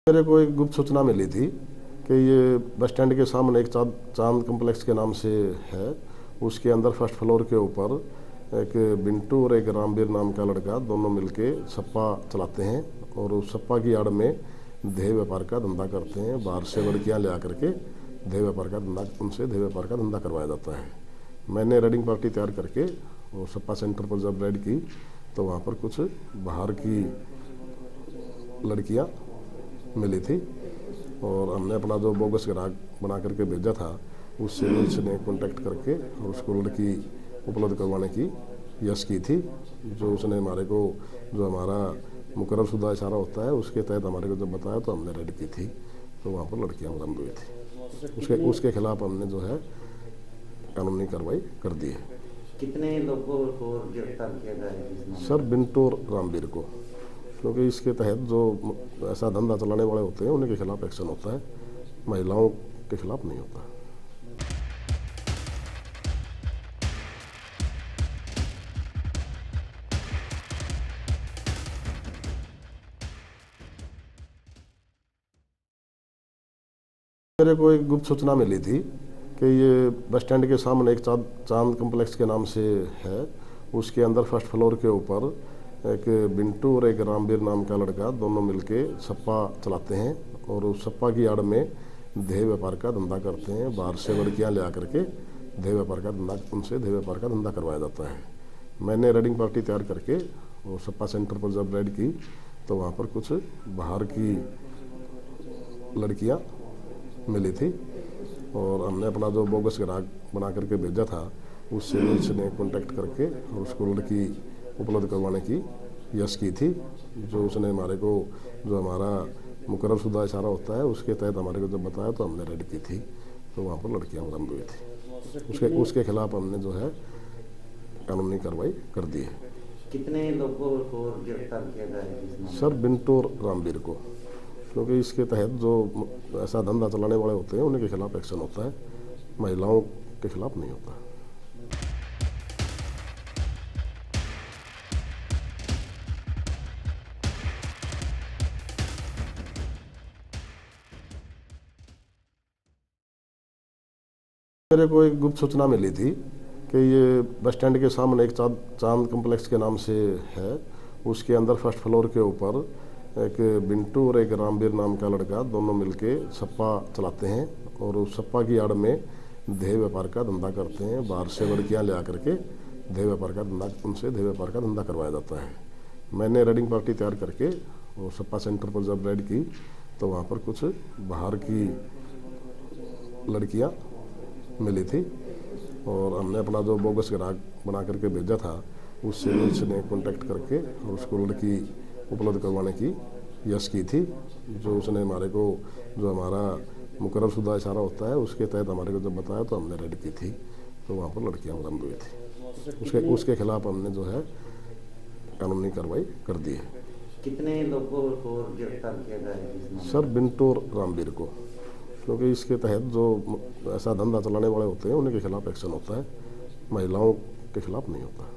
मेरे को एक गुप्त सूचना मिली थी कि ये बस स्टैंड के सामने एक चांद कम्प्लेक्स के नाम से है। उसके अंदर फर्स्ट फ्लोर के ऊपर एक बिंटू और एक रामवीर नाम का लड़का दोनों मिलके सप्पा चलाते हैं और उस सप्पा की आड़ में देह व्यापार का धंधा करते हैं। बाहर से लड़कियां ले आकर के देह व्यापार का धंधा उनसे देह व्यापार का धंधा करवाया जाता है। मैंने रेडिंग पार्टी तैयार करके वो सप्पा सेंटर पर जब रेड की तो वहाँ पर कुछ बाहर की लड़कियाँ मिली थी और हमने अपना जो बोगस ग्राहक बना करके भेजा था उससे उसने कांटेक्ट करके और उसको लड़की उपलब्ध करवाने की यश की थी। जो उसने हमारे को जो हमारा मुकर्रर शुदा इशारा होता है उसके तहत हमारे को जब बताया तो हमने रेड की थी तो वहाँ पर लड़कियाँ बरामद हुई थी। उसके खिलाफ हमने जो है कानूनी कार्रवाई कर दी है। कितने लोगों को गिरफ्तार किया गया है? सर बिंटू और रामवीर को, क्योंकि इसके तहत जो ऐसा धंधा चलाने वाले होते हैं उनके खिलाफ एक्शन होता है, महिलाओं के खिलाफ नहीं होता। मेरे को एक गुप्त सूचना मिली थी कि ये बस स्टैंड के सामने एक चांद कम्प्लेक्स के नाम से है। उसके अंदर फर्स्ट फ्लोर के ऊपर एक बिंटू और एक रामवीर नाम का लड़का दोनों मिलके सप्पा चलाते हैं और उस सप्पा की आड़ में देह व्यापार का धंधा करते हैं। बाहर से लड़कियां ले आकर के देह व्यापार का धंधा उनसे देह व्यापार का धंधा करवाया जाता है। मैंने रेडिंग पार्टी तैयार करके वो सप्पा सेंटर पर जब रेड की तो वहाँ पर कुछ बाहर की लड़कियाँ मिली थी और हमने अपना जो बोगस ग्राहक बना करके भेजा था उससे उसने कांटेक्ट करके और उसको लड़की उपलब्ध करवाने की यश की थी। जो उसने हमारे को जो हमारा मुकर्रर शुदा इशारा होता है उसके तहत हमारे को जब बताया तो हमने रेड की थी तो वहाँ पर लड़कियाँ बरामद हुई थी। उसके खिलाफ हमने जो है कानूनी कार्रवाई कर दी है। कितने लोगों को गिरफ्तार किया गया है? सर बिंटू और रामवीर को, क्योंकि इसके तहत जो ऐसा धंधा चलाने वाले होते हैं उनके खिलाफ एक्शन होता है, महिलाओं के खिलाफ नहीं होता। मेरे को एक गुप्त सूचना मिली थी कि ये बस स्टैंड के सामने एक चांद कम्प्लेक्स के नाम से है। उसके अंदर फर्स्ट फ्लोर के ऊपर एक बिंटू और एक रामवीर नाम का लड़का दोनों मिलके सप्पा चलाते हैं और उस सप्पा की आड़ में देह व्यापार का धंधा करते हैं। बाहर से लड़कियां ले आकर के देह व्यापार का धंधा उनसे देह व्यापार का धंधा करवाया जाता है। मैंने रेडिंग पार्टी तैयार करके वो सप्पा सेंटर पर जब रेड की तो वहाँ पर कुछ बाहर की लड़कियाँ मिली थी और हमने अपना जो बोगस ग्राहक बना करके भेजा था उससे उसने कांटेक्ट करके और उसको लड़की उपलब्ध करवाने की यश की थी। जो उसने हमारे को जो हमारा मुकर्रर शुदा इशारा होता है उसके तहत हमारे को जब बताया तो हमने रेड की थी तो वहाँ पर लड़कियाँ बरामद हुई थी। उसके खिलाफ हमने जो है कानूनी कार्रवाई कर दी है। कितने लोगों को गिरफ्तार किया गया है? सर बिंटू और रामवीर को, क्योंकि इसके तहत जो ऐसा धंधा चलाने वाले होते हैं उनके खिलाफ एक्शन होता है, महिलाओं के खिलाफ नहीं होता।